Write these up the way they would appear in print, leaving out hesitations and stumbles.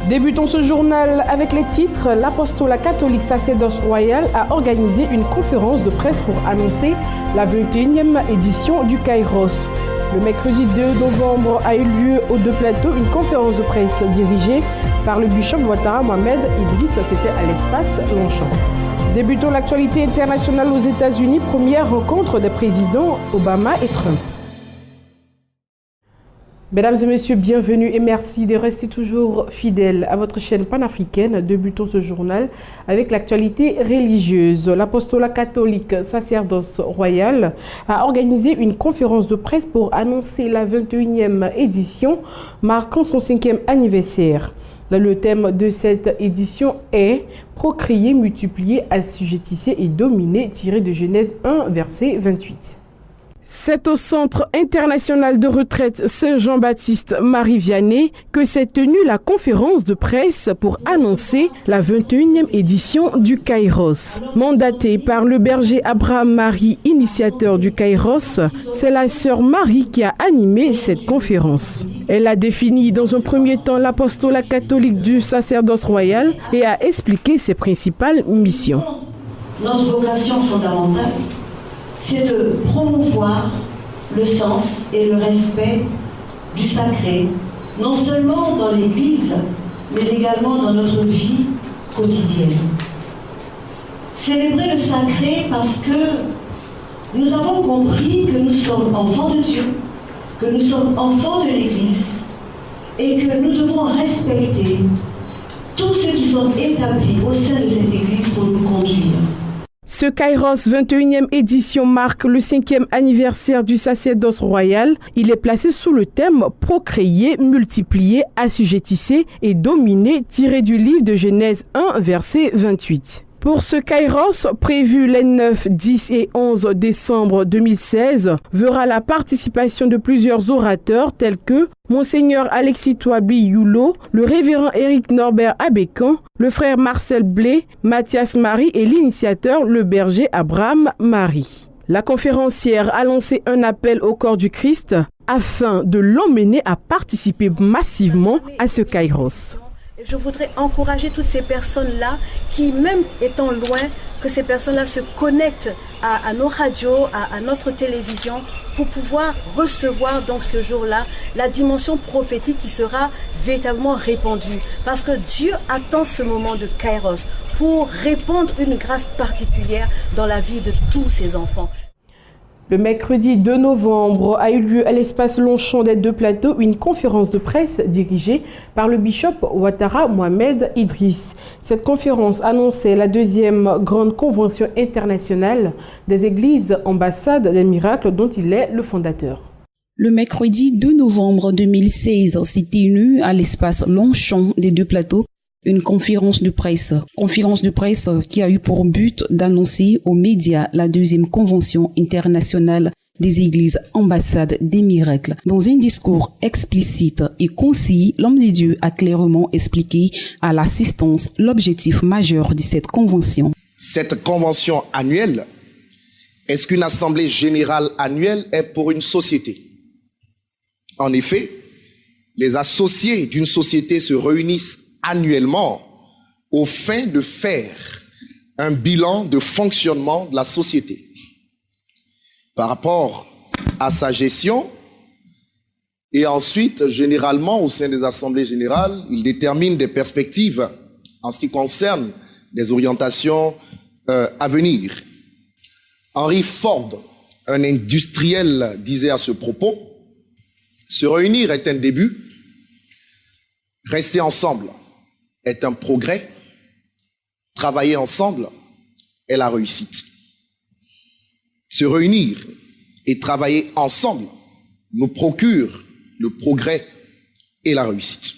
Débutons ce journal avec les titres. L'apostolat catholique sacerdoce royal a organisé une conférence de presse pour annoncer la 21e édition du Kairos. Le mercredi 2 novembre a eu lieu aux deux plateaux une conférence de presse dirigée par le bishop Ouattara Mohamed Idriss. C'était à l'espace Longchamp. Débutons l'actualité internationale aux États-Unis. Première rencontre des présidents Obama et Trump. Mesdames et messieurs, bienvenue et merci de rester toujours fidèles à votre chaîne panafricaine. Débutons ce journal avec l'actualité religieuse. L'apostolat catholique sacerdoce royal a organisé une conférence de presse pour annoncer la 21e édition marquant son 5e anniversaire. Le thème de cette édition est « Procréer, multiplier, assujettisser et dominer » tiré de Genèse 1, verset 28. C'est au Centre international de retraite Saint-Jean-Baptiste Marie Vianney que s'est tenue la conférence de presse pour annoncer la 21e édition du Kairos. Mandatée par le berger Abraham Marie, initiateur du Kairos, c'est la sœur Marie qui a animé cette conférence. Elle a défini dans un premier temps l'apostolat catholique du sacerdoce royal et a expliqué ses principales missions. Notre vocation fondamentale, c'est de promouvoir le sens et le respect du sacré, non seulement dans l'Église, mais également dans notre vie quotidienne. Célébrer le sacré parce que nous avons compris que nous sommes enfants de Dieu, que nous sommes enfants de l'Église et que nous devons respecter tous ceux qui sont établis au sein de cette Église pour nous conduire. Ce Kairos 21e édition marque le 5e anniversaire du sacerdoce royal. Il est placé sous le thème « Procréer, multiplier, assujettisser et dominer » tiré du livre de Genèse 1, verset 28. Pour ce Kairos, prévu les 9, 10 et 11 décembre 2016, verra la participation de plusieurs orateurs tels que Monseigneur Alexis Touabli Yulo, le révérend Éric Norbert Abécan, le frère Marcel Blé, Mathias Marie et l'initiateur, le berger Abraham Marie. La conférencière a lancé un appel au corps du Christ afin de l'emmener à participer massivement à ce Kairos. Je voudrais encourager toutes ces personnes-là qui, même étant loin, que ces personnes-là se connectent à nos radios, à notre télévision, pour pouvoir recevoir donc ce jour-là la dimension prophétique qui sera véritablement répandue. Parce que Dieu attend ce moment de Kairos pour répandre une grâce particulière dans la vie de tous ses enfants. Le mercredi 2 novembre a eu lieu à l'espace Longchamp des deux plateaux une conférence de presse dirigée par le bishop Ouattara Mohamed Idriss. Cette conférence annonçait la 2e grande convention internationale des églises ambassades des miracles dont il est le fondateur. Le mercredi 2 novembre 2016 s'est tenue à l'espace Longchamp des deux plateaux une conférence de presse qui a eu pour but d'annoncer aux médias la 2e convention internationale des églises ambassades des miracles. Dans un discours explicite et concis, l'homme de Dieu a clairement expliqué à l'assistance l'objectif majeur de cette convention. Cette convention annuelle, est-ce qu'une assemblée générale annuelle est pour une société? En effet, les associés d'une société se réunissent annuellement au fin de faire un bilan de fonctionnement de la société par rapport à sa gestion et ensuite, généralement, au sein des assemblées générales, il détermine des perspectives en ce qui concerne les orientations à venir. Henry Ford, un industriel, disait à ce propos, se réunir est un début, rester ensemble est un progrès, travailler ensemble est la réussite. Se réunir et travailler ensemble nous procure le progrès et la réussite.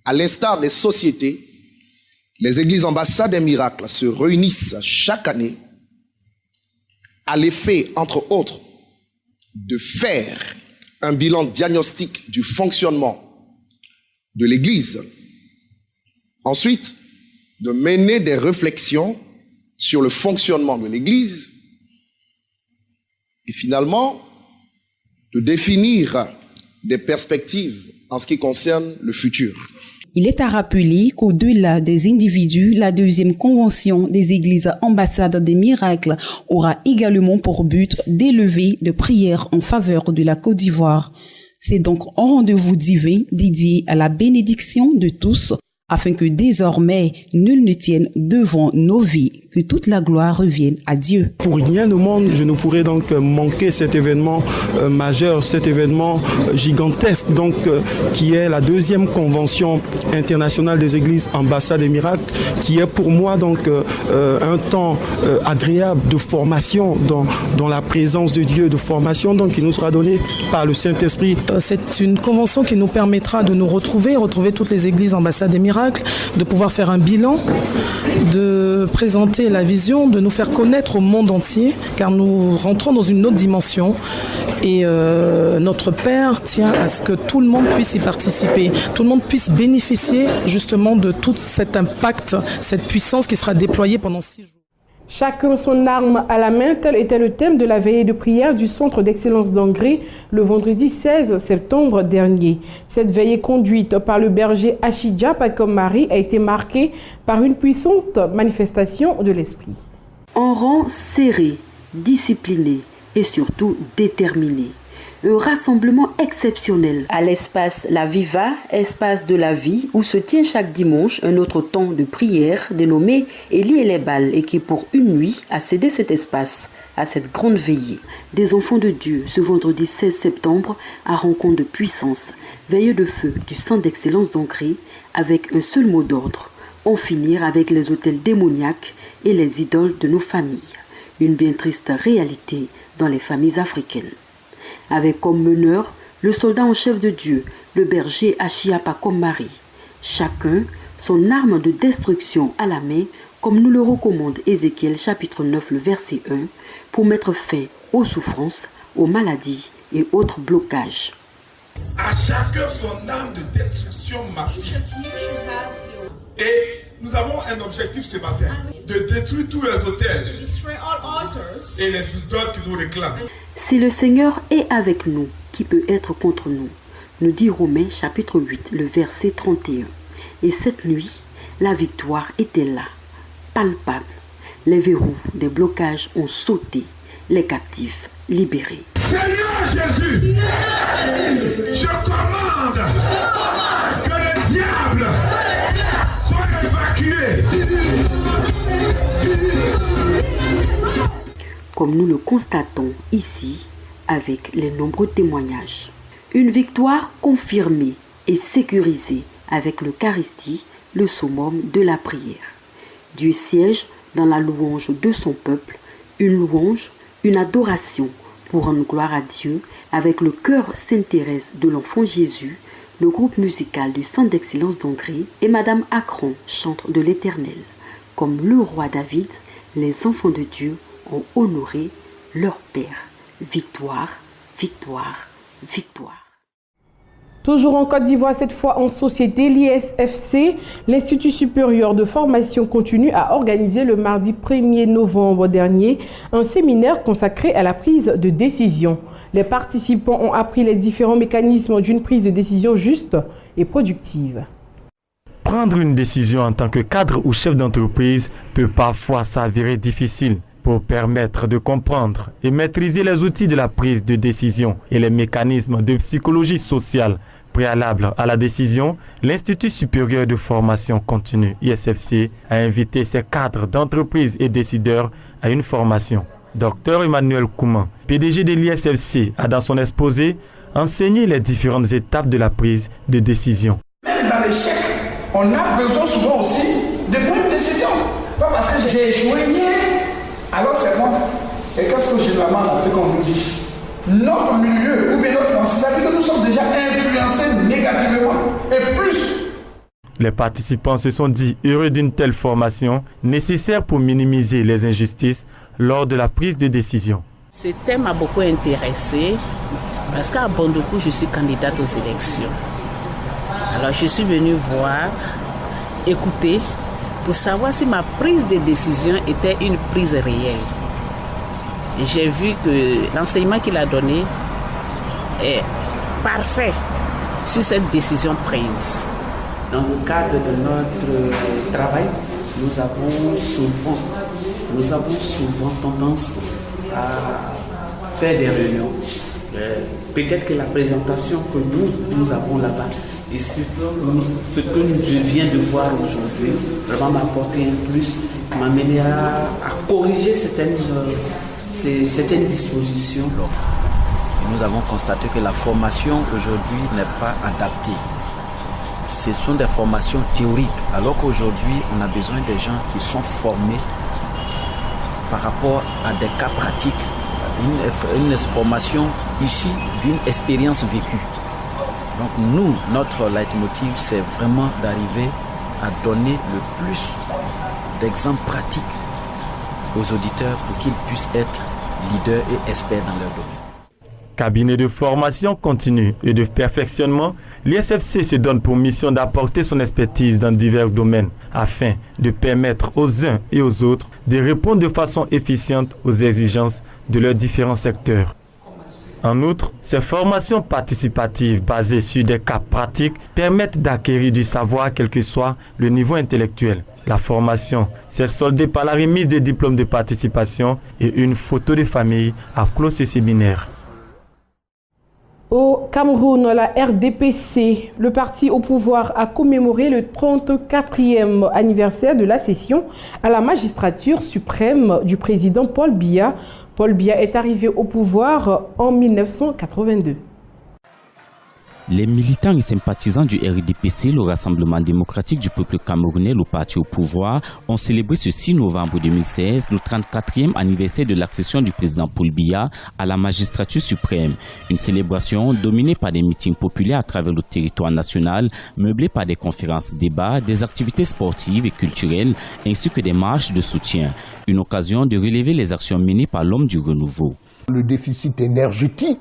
À l'instar des sociétés, les églises ambassades des miracles se réunissent chaque année à l'effet, entre autres, de faire un bilan diagnostique du fonctionnement de l'Église. Ensuite, de mener des réflexions sur le fonctionnement de l'Église et finalement, de définir des perspectives en ce qui concerne le futur. Il est à rappeler qu'au-delà des individus, la deuxième convention des églises ambassades des miracles aura également pour but d'élever de prières en faveur de la Côte d'Ivoire. C'est donc un rendez-vous divin dédié à la bénédiction de tous, afin que désormais nul ne tienne devant nos vies, que toute la gloire revienne à Dieu. Pour rien au monde, je ne pourrais donc manquer cet événement majeur, cet événement gigantesque, donc qui est la deuxième convention internationale des églises ambassades des miracles, qui est pour moi donc un temps agréable de formation dans la présence de Dieu, de formation donc qui nous sera donnée par le Saint-Esprit. C'est une convention qui nous permettra de nous retrouver toutes les églises ambassades des miracles, de pouvoir faire un bilan, de présenter la vision, de nous faire connaître au monde entier, car nous rentrons dans une autre dimension et notre Père tient à ce que tout le monde puisse y participer, tout le monde puisse bénéficier justement de tout cet impact, cette puissance qui sera déployée pendant 6 jours. Chacun son arme à la main, tel était le thème de la veillée de prière du Centre d'Excellence d'Angré le vendredi 16 septembre dernier. Cette veillée conduite par le berger Achidja Pakom-Marie a été marquée par une puissante manifestation de l'esprit. En rang serré, discipliné et surtout déterminé. Un rassemblement exceptionnel à l'espace La Viva, espace de la vie, où se tient chaque dimanche un autre temps de prière dénommé Élie et les balles et qui pour une nuit a cédé cet espace à cette grande veillée. Des enfants de Dieu, ce vendredi 16 septembre, à rencontre de puissance, veillée de feu du Centre d'Excellence d'Angré avec un seul mot d'ordre, en finir avec les autels démoniaques et les idoles de nos familles. Une bien triste réalité dans les familles africaines. Avec comme meneur le soldat en chef de Dieu, le berger Achidja Pakom-Marie. Chacun son arme de destruction à la main, comme nous le recommande Ézéchiel chapitre 9, le verset 1, pour mettre fin aux souffrances, aux maladies et autres blocages. À chacun son arme de destruction massive. Et nous avons un objectif ce matin, de détruire tous les autels et les idoles qui nous réclament. Si le Seigneur est avec nous, qui peut être contre nous? Nous dit Romains chapitre 8, le verset 31. Et cette nuit, la victoire était là, palpable. Les verrous des blocages ont sauté, les captifs libérés. Seigneur Jésus, je commande que le diable soit évacué. Comme nous le constatons ici avec les nombreux témoignages. Une victoire confirmée et sécurisée avec l'Eucharistie, le summum de la prière. Dieu siège dans la louange de son peuple, une louange, une adoration pour rendre gloire à Dieu avec le cœur Sainte-Thérèse de l'Enfant Jésus, le groupe musical du Centre d'Excellence d'Angré et Madame Akron chante de l'Éternel. Comme le roi David, les enfants de Dieu ont honoré leur Père. Victoire, victoire, victoire. Toujours en Côte d'Ivoire, cette fois en société, l'ISFC, l'Institut supérieur de formation continue, a organisé le mardi 1er novembre dernier un séminaire consacré à la prise de décision. Les participants ont appris les différents mécanismes d'une prise de décision juste et productive. Prendre une décision en tant que cadre ou chef d'entreprise peut parfois s'avérer difficile. Pour permettre de comprendre et maîtriser les outils de la prise de décision et les mécanismes de psychologie sociale préalables à la décision, l'Institut supérieur de formation continue, ISFC, a invité ses cadres d'entreprise et décideurs à une formation. Dr Emmanuel Kouman, PDG de l'ISFC, a dans son exposé enseigné les différentes étapes de la prise de décision. Même dans l'échec, on a besoin souvent aussi de prendre une décision. Pas parce que j'ai échoué hier. Alors c'est moi. Et qu'est-ce que généralement en Afrique on nous dit? Notre milieu ou bien notre pensée, ça veut dire que nous sommes déjà influencés négativement. Et plus. Les participants se sont dit heureux d'une telle formation nécessaire pour minimiser les injustices lors de la prise de décision. Ce thème m'a beaucoup intéressé parce qu'à Bondoukou, je suis candidate aux élections. Alors je suis venue voir, écouter, pour savoir si ma prise de décision était une prise réelle. Et j'ai vu que l'enseignement qu'il a donné est parfait sur cette décision prise. Dans le cadre de notre travail, nous avons souvent tendance à faire des réunions. Peut-être que la présentation que nous avons là-bas et ce que je viens de voir aujourd'hui vraiment m'apporter un plus, m'amener à corriger certaines dispositions. Et nous avons constaté que la formation aujourd'hui n'est pas adaptée. Ce sont des formations théoriques, alors qu'aujourd'hui on a besoin des gens qui sont formés par rapport à des cas pratiques, une formation issue d'une expérience vécue. Donc nous, notre leitmotiv, c'est vraiment d'arriver à donner le plus d'exemples pratiques aux auditeurs pour qu'ils puissent être leaders et experts dans leur domaine. Cabinet de formation continue et de perfectionnement, l'ISFC se donne pour mission d'apporter son expertise dans divers domaines afin de permettre aux uns et aux autres de répondre de façon efficiente aux exigences de leurs différents secteurs. En outre, ces formations participatives basées sur des cas pratiques permettent d'acquérir du savoir quel que soit le niveau intellectuel. La formation s'est soldée par la remise de diplômes de participation et une photo de famille à clore ce séminaire. Au Cameroun, la RDPC, le parti au pouvoir, a commémoré le 34e anniversaire de la session à la magistrature suprême du président Paul Biya. Paul Biya est arrivé au pouvoir en 1982. Les militants et sympathisants du RDPC, le Rassemblement démocratique du peuple camerounais, le parti au pouvoir, ont célébré ce 6 novembre 2016 le 34e anniversaire de l'accession du président Paul Biya à la magistrature suprême. Une célébration dominée par des meetings populaires à travers le territoire national, meublée par des conférences, débats, des activités sportives et culturelles, ainsi que des marches de soutien. Une occasion de relever les actions menées par l'homme du renouveau. Le déficit énergétique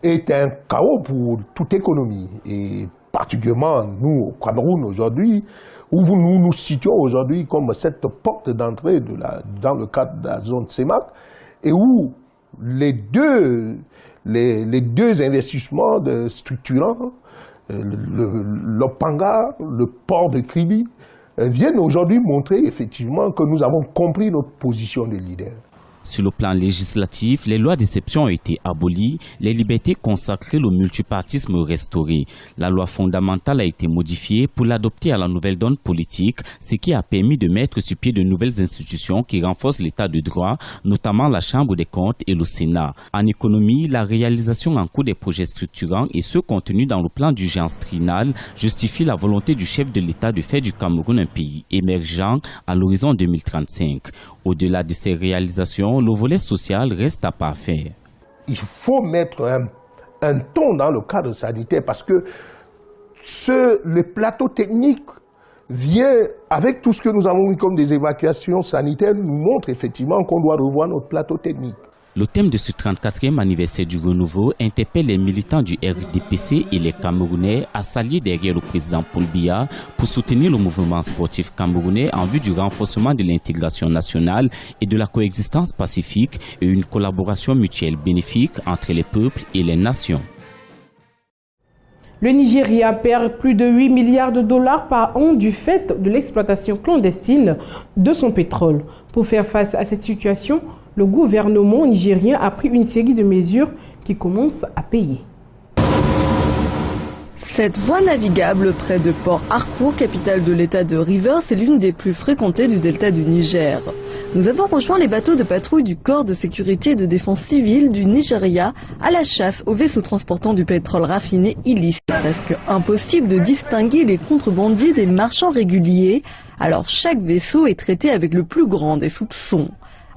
est un chaos pour toute économie et particulièrement nous au Cameroun aujourd'hui où nous nous situons aujourd'hui comme cette porte d'entrée dans le cadre de la zone CEMAC et où les deux investissements structurants, l'Opanga, le port de Kribi, viennent aujourd'hui montrer effectivement que nous avons compris notre position de leader. Sur le plan législatif, les lois d'exception ont été abolies, les libertés consacrées, le multipartisme restauré. La loi fondamentale a été modifiée pour l'adopter à la nouvelle donne politique, ce qui a permis de mettre sur pied de nouvelles institutions qui renforcent l'état de droit, notamment la Chambre des comptes et le Sénat. En économie, la réalisation en cours des projets structurants et ceux contenus dans le plan d'urgence trinal justifient la volonté du chef de l'État de faire du Cameroun un pays émergent à l'horizon 2035. Au-delà de ces réalisations, le volet social reste à parfaire. Il faut mettre un ton dans le cadre sanitaire parce que le plateau technique vient, avec tout ce que nous avons eu comme des évacuations sanitaires, nous montre effectivement qu'on doit revoir notre plateau technique. Le thème de ce 34e anniversaire du renouveau interpelle les militants du RDPC et les Camerounais à s'allier derrière le président Paul Biya pour soutenir le mouvement sportif camerounais en vue du renforcement de l'intégration nationale et de la coexistence pacifique et une collaboration mutuelle bénéfique entre les peuples et les nations. Le Nigeria perd plus de 8 milliards de dollars par an du fait de l'exploitation clandestine de son pétrole. Pour faire face à cette situation, le gouvernement nigérien a pris une série de mesures qui commencent à payer. Cette voie navigable près de Port Harcourt, capitale de l'état de Rivers, est l'une des plus fréquentées du delta du Niger. Nous avons rejoint les bateaux de patrouille du corps de sécurité et de défense civile du Nigeria à la chasse aux vaisseaux transportant du pétrole raffiné illicite. Presque impossible de distinguer les contrebandiers des marchands réguliers, alors chaque vaisseau est traité avec le plus grand des soupçons.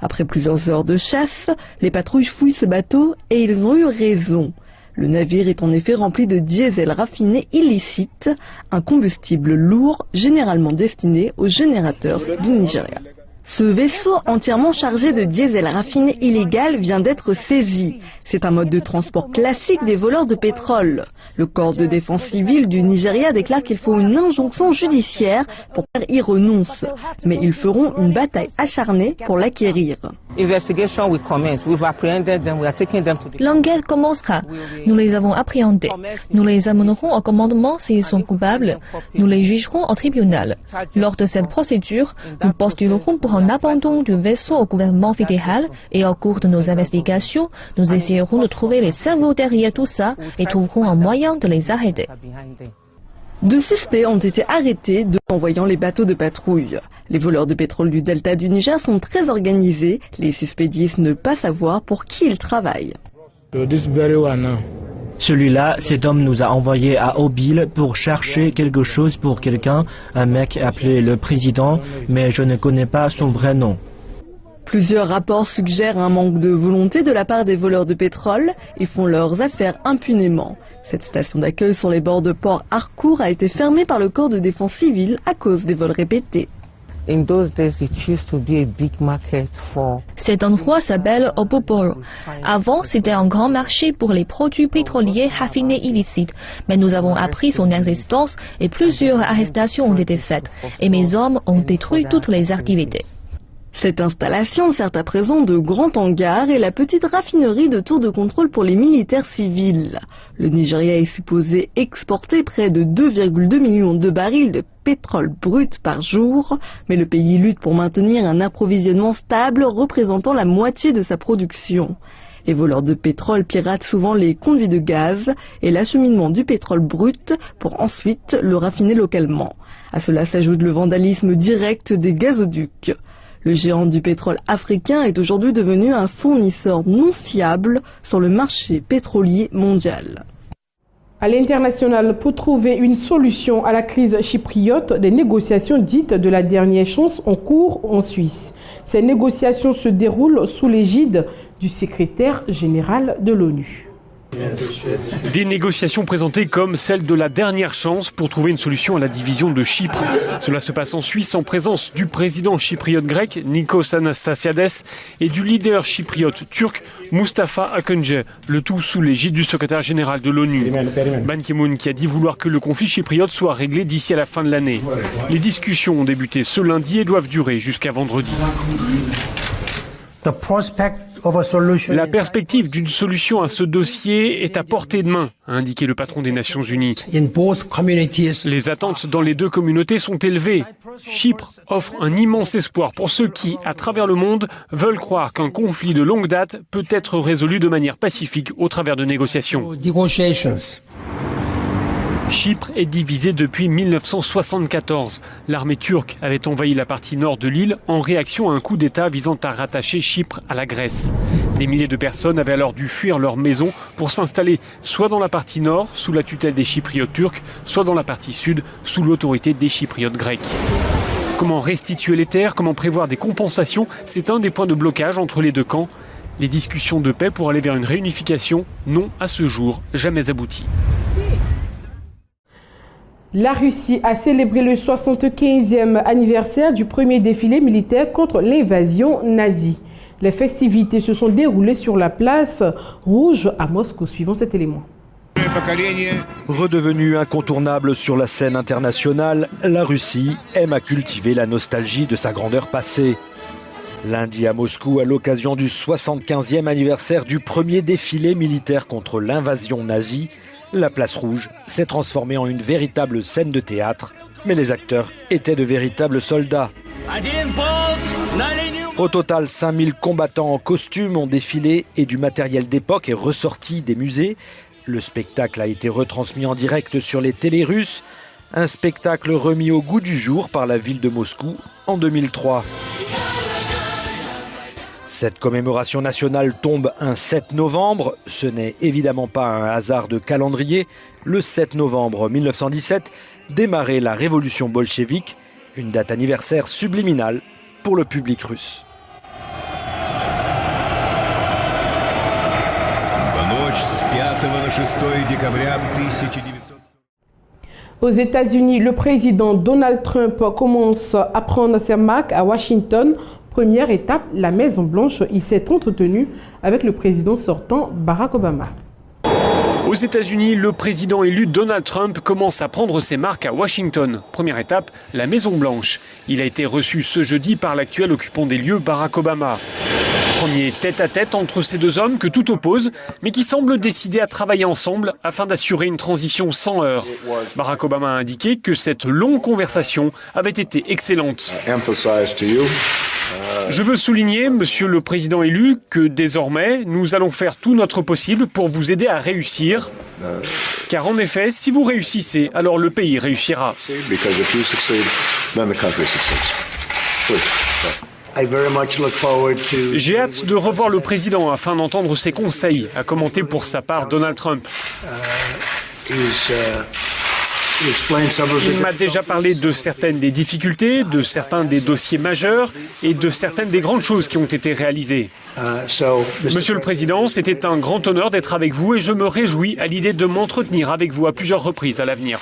Après plusieurs heures de chasse, les patrouilles fouillent ce bateau et ils ont eu raison. Le navire est en effet rempli de diesel raffiné illicite, un combustible lourd généralement destiné aux générateurs du Nigeria. Ce vaisseau entièrement chargé de diesel raffiné illégal vient d'être saisi. C'est un mode de transport classique des voleurs de pétrole. Le corps de défense civile du Nigeria déclare qu'il faut une injonction judiciaire pour qu'ils y renoncent. Mais ils feront une bataille acharnée pour l'acquérir. L'enquête commencera. Nous les avons appréhendés. Nous les amènerons au commandement s'ils sont coupables. Nous les jugerons au tribunal. Lors de cette procédure, nous postulerons pour un abandon du vaisseau au gouvernement fédéral et au cours de nos investigations, nous essayerons de trouver les cerveaux derrière tout ça et trouverons un moyen de les arrêter. Deux suspects ont été arrêtés en voyant les bateaux de patrouille. Les voleurs de pétrole du delta du Niger sont très organisés. Les suspects disent ne pas savoir pour qui ils travaillent. Celui-là, cet homme nous a envoyé à Obil pour chercher quelque chose pour quelqu'un, un mec appelé le président, mais je ne connais pas son vrai nom. Plusieurs rapports suggèrent un manque de volonté de la part des voleurs de pétrole. Ils font leurs affaires impunément. Cette station d'accueil sur les bords de port Harcourt a été fermée par le corps de défense civile à cause des vols répétés. Cet endroit s'appelle Oboboro. Avant, c'était un grand marché pour les produits pétroliers raffinés illicites, mais nous avons appris son existence et plusieurs arrestations ont été faites, et mes hommes ont détruit toutes les activités. Cette installation sert à présent de grand hangar et la petite raffinerie de tour de contrôle pour les militaires civils. Le Nigeria est supposé exporter près de 2,2 millions de barils de pétrole brut par jour, mais le pays lutte pour maintenir un approvisionnement stable représentant la moitié de sa production. Les voleurs de pétrole piratent souvent les conduits de gaz et l'acheminement du pétrole brut pour ensuite le raffiner localement. À cela s'ajoute le vandalisme direct des gazoducs. Le géant du pétrole africain est aujourd'hui devenu un fournisseur non fiable sur le marché pétrolier mondial. À l'international, pour trouver une solution à la crise chypriote, des négociations dites de la dernière chance en cours en Suisse. Ces négociations se déroulent sous l'égide du secrétaire général de l'ONU. Des négociations présentées comme celle de la dernière chance pour trouver une solution à la division de Chypre. Cela se passe en Suisse en présence du président chypriote grec Nikos Anastasiades et du leader chypriote turc Mustafa Akıncı, le tout sous l'égide du secrétaire général de l'ONU. Ban Ki-moon qui a dit vouloir que le conflit chypriote soit réglé d'ici à la fin de l'année. Les discussions ont débuté ce lundi et doivent durer jusqu'à vendredi. La perspective d'une solution à ce dossier est à portée de main, a indiqué le patron des Nations Unies. Les attentes dans les deux communautés sont élevées. Chypre offre un immense espoir pour ceux qui, à travers le monde, veulent croire qu'un conflit de longue date peut être résolu de manière pacifique au travers de négociations. Chypre est divisée depuis 1974. L'armée turque avait envahi la partie nord de l'île en réaction à un coup d'État visant à rattacher Chypre à la Grèce. Des milliers de personnes avaient alors dû fuir leur maison pour s'installer soit dans la partie nord, sous la tutelle des Chypriotes turcs, soit dans la partie sud, sous l'autorité des Chypriotes grecs. Comment restituer les terres, comment prévoir des compensations, c'est un des points de blocage entre les deux camps. Les discussions de paix pour aller vers une réunification n'ont à ce jour jamais abouti. La Russie a célébré le 75e anniversaire du premier défilé militaire contre l'invasion nazie. Les festivités se sont déroulées sur la place Rouge à Moscou, suivant cet élément. Redevenue incontournable sur la scène internationale, la Russie aime à cultiver la nostalgie de sa grandeur passée. Lundi à Moscou, à l'occasion du 75e anniversaire du premier défilé militaire contre l'invasion nazie, la place Rouge s'est transformée en une véritable scène de théâtre, mais les acteurs étaient de véritables soldats. Au total, 5000 combattants en costume ont défilé et du matériel d'époque est ressorti des musées. Le spectacle a été retransmis en direct sur les télés russes, un spectacle remis au goût du jour par la ville de Moscou en 2003. Cette commémoration nationale tombe un 7 novembre. Ce n'est évidemment pas un hasard de calendrier. Le 7 novembre 1917 démarrait la révolution bolchevique, une date anniversaire subliminale pour le public russe. Aux États-Unis, le président Donald Trump commence à prendre ses marques à Washington. Première étape, la Maison-Blanche. Il s'est entretenu avec le président sortant Barack Obama. Aux États-Unis, le président élu Donald Trump commence à prendre ses marques à Washington. Première étape, la Maison-Blanche. Il a été reçu ce jeudi par l'actuel occupant des lieux, Barack Obama. Premier tête-à-tête entre ces deux hommes que tout oppose, mais qui semblent décidés à travailler ensemble afin d'assurer une transition sans heurts. Barack Obama a indiqué que cette longue conversation avait été excellente. Je veux souligner, monsieur le président élu, que désormais, nous allons faire tout notre possible pour vous aider à réussir. Car en effet, si vous réussissez, alors le pays réussira. J'ai hâte de revoir le président afin d'entendre ses conseils, a commenté pour sa part Donald Trump. Il m'a déjà parlé de certaines des difficultés, de certains des dossiers majeurs et de certaines des grandes choses qui ont été réalisées. Monsieur le Président, c'était un grand honneur d'être avec vous et je me réjouis à l'idée de m'entretenir avec vous à plusieurs reprises à l'avenir.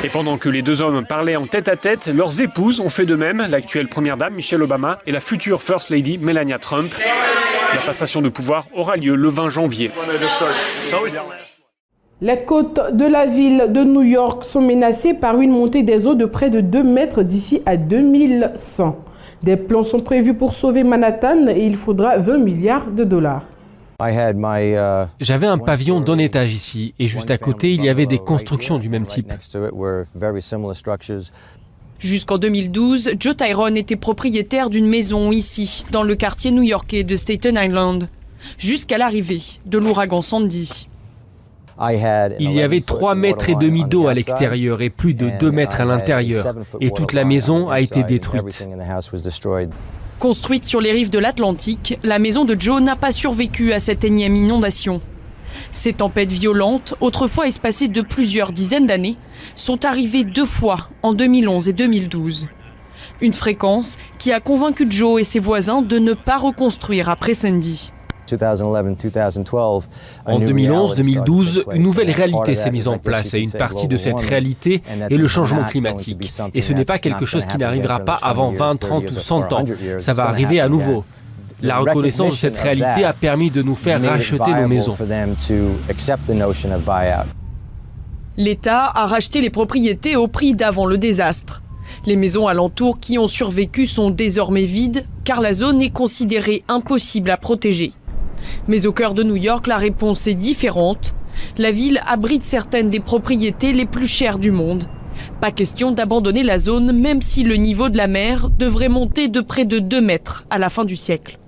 Et pendant que les deux hommes parlaient en tête-à-tête, leurs épouses ont fait de même, l'actuelle première dame Michelle Obama et la future First Lady Melania Trump. La passation de pouvoir aura lieu le 20 janvier. Les côtes de la ville de New York sont menacées par une montée des eaux de près de 2 mètres d'ici à 2100. Des plans sont prévus pour sauver Manhattan et il faudra 20 milliards de dollars. J'avais un pavillon d'un étage ici et juste à côté, il y avait des constructions du même type. Jusqu'en 2012, Joe Tyrone était propriétaire d'une maison ici, dans le quartier new-yorkais de Staten Island, jusqu'à l'arrivée de l'ouragan Sandy. Il y avait 3,5 mètres d'eau à l'extérieur et plus de 2 mètres à l'intérieur. Et toute la maison a été détruite. Construite sur les rives de l'Atlantique, la maison de Joe n'a pas survécu à cette énième inondation. Ces tempêtes violentes, autrefois espacées de plusieurs dizaines d'années, sont arrivées 2 fois en 2011 et 2012. Une fréquence qui a convaincu Joe et ses voisins de ne pas reconstruire après Sandy. En 2011-2012, une nouvelle réalité s'est mise en place et une partie de cette réalité est le changement climatique. Et ce n'est pas quelque chose qui n'arrivera pas avant 20, 30 ou 100 ans. Ça va arriver à nouveau. La reconnaissance de cette réalité a permis de nous faire racheter nos maisons. L'État a racheté les propriétés au prix d'avant le désastre. Les maisons alentours qui ont survécu sont désormais vides car la zone est considérée impossible à protéger. Mais au cœur de New York, la réponse est différente. La ville abrite certaines des propriétés les plus chères du monde. Pas question d'abandonner la zone, même si le niveau de la mer devrait monter de près de 2 mètres à la fin du siècle.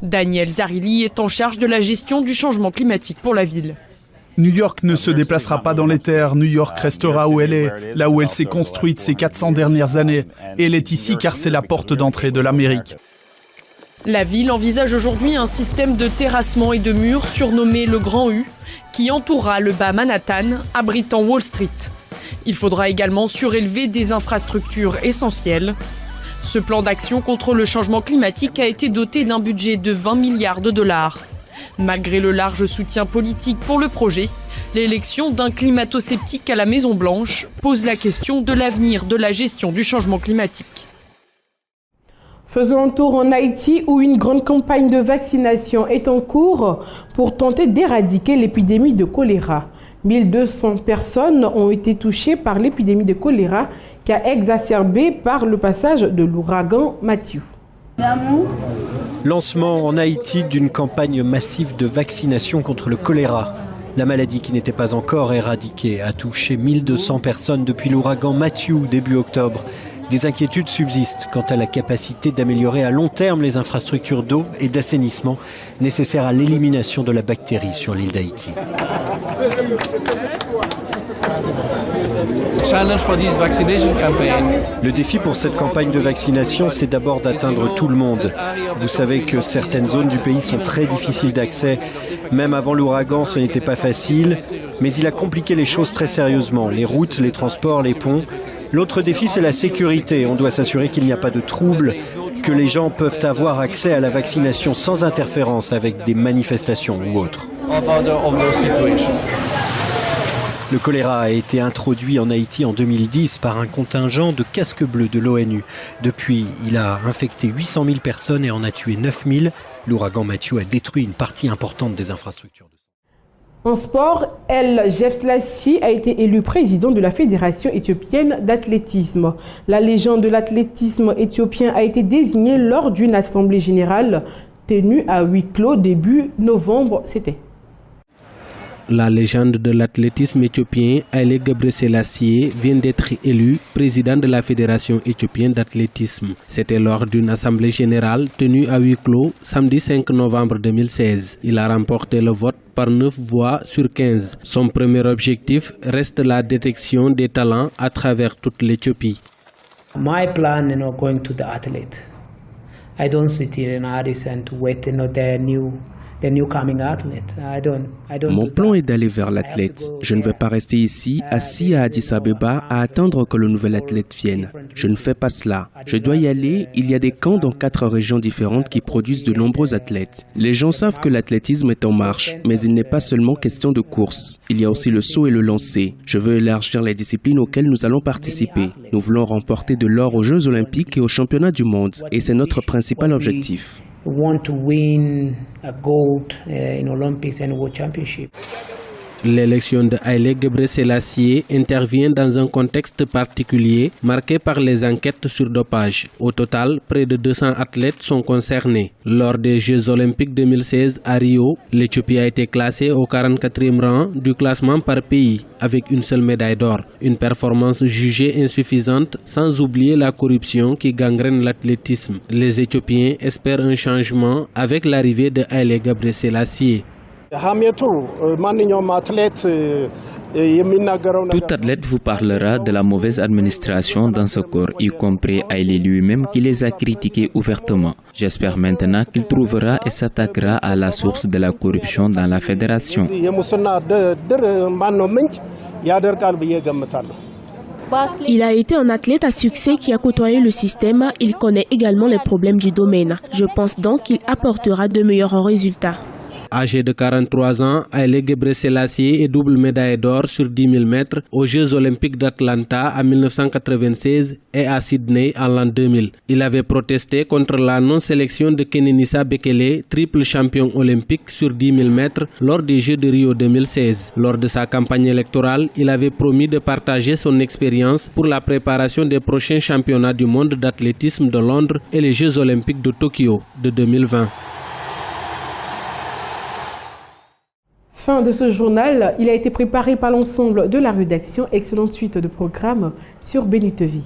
Daniel Zarilli est en charge de la gestion du changement climatique pour la ville. New York ne se déplacera pas dans les terres. New York restera où elle est, là où elle s'est construite ces 400 dernières années. Et elle est ici car c'est la porte d'entrée de l'Amérique. La ville envisage aujourd'hui un système de terrassement et de murs surnommé le Grand U, qui entourera le bas Manhattan, abritant Wall Street. Il faudra également surélever des infrastructures essentielles. Ce plan d'action contre le changement climatique a été doté d'un budget de 20 milliards de dollars. Malgré le large soutien politique pour le projet, l'élection d'un climato-sceptique à la Maison-Blanche pose la question de l'avenir de la gestion du changement climatique. Faisons un tour en Haïti où une grande campagne de vaccination est en cours pour tenter d'éradiquer l'épidémie de choléra. 1200 personnes ont été touchées par l'épidémie de choléra qui a exacerbé par le passage de l'ouragan Matthew. Lancement en Haïti d'une campagne massive de vaccination contre le choléra. La maladie qui n'était pas encore éradiquée a touché 1200 personnes depuis l'ouragan Matthew début octobre. Des inquiétudes subsistent quant à la capacité d'améliorer à long terme les infrastructures d'eau et d'assainissement nécessaires à l'élimination de la bactérie sur l'île d'Haïti. Le défi pour cette campagne de vaccination, c'est d'abord d'atteindre tout le monde. Vous savez que certaines zones du pays sont très difficiles d'accès. Même avant l'ouragan, ce n'était pas facile, mais il a compliqué les choses très sérieusement. Les routes, les transports, les ponts. L'autre défi, c'est la sécurité. On doit s'assurer qu'il n'y a pas de troubles, que les gens peuvent avoir accès à la vaccination sans interférence avec des manifestations ou autres. Le choléra a été introduit en Haïti en 2010 par un contingent de casques bleus de l'ONU. Depuis, il a infecté 800 000 personnes et en a tué 9 000. L'ouragan Matthew a détruit une partie importante des infrastructures. En sport, El Jefslassi a été élu président de la Fédération éthiopienne d'athlétisme. La légende de l'athlétisme éthiopien a été désignée lors d'une assemblée générale tenue à huis clos début novembre. C'était. La légende de l'athlétisme éthiopien, Haile Gebrselassie, vient d'être élu président de la Fédération éthiopienne d'athlétisme. C'était lors d'une assemblée générale tenue à huis clos samedi 5 novembre 2016. Il a remporté le vote par 9 voix sur 15. Son premier objectif reste la détection des talents à travers toute l'Éthiopie. My plan, going to the athlete. I don't sit here in Addis and wait, the new coming athlete. I don't. Mon plan est d'aller vers l'athlète. Je ne vais pas rester ici, assis à Addis Abeba, à attendre que le nouvel athlète vienne. Je ne fais pas cela. Je dois y aller. Il y a des camps dans 4 régions différentes qui produisent de nombreux athlètes. Les gens savent que l'athlétisme est en marche, mais il n'est pas seulement question de course. Il y a aussi le saut et le lancer. Je veux élargir les disciplines auxquelles nous allons participer. Nous voulons remporter de l'or aux Jeux Olympiques et aux Championnats du monde. Et c'est notre principal objectif. Want to win a gold in Olympics and World Championship. L'élection de Haile Gebrselassie intervient dans un contexte particulier marqué par les enquêtes sur dopage. Au total, près de 200 athlètes sont concernés. Lors des Jeux Olympiques 2016 à Rio, l'Éthiopie a été classée au 44e rang du classement par pays, avec une seule médaille d'or. Une performance jugée insuffisante, sans oublier la corruption qui gangrène l'athlétisme. Les Éthiopiens espèrent un changement avec l'arrivée de Haile Gebrselassie. Tout athlète vous parlera de la mauvaise administration dans ce corps, y compris Haile lui-même qui les a critiqués ouvertement. J'espère maintenant qu'il trouvera et s'attaquera à la source de la corruption dans la fédération. Il a été un athlète à succès qui a côtoyé le système. Il connaît également les problèmes du domaine. Je pense donc qu'il apportera de meilleurs résultats. Âgé de 43 ans, Haile Gebrselassie est double médaille d'or sur 10 000 mètres aux Jeux Olympiques d'Atlanta en 1996 et à Sydney en l'an 2000. Il avait protesté contre la non-sélection de Kenenisa Bekele, triple champion olympique sur 10 000 mètres lors des Jeux de Rio 2016. Lors de sa campagne électorale, il avait promis de partager son expérience pour la préparation des prochains championnats du monde d'athlétisme de Londres et les Jeux Olympiques de Tokyo de 2020. Fin de ce journal, il a été préparé par l'ensemble de la rédaction. Excellente suite de programmes sur Béni TV.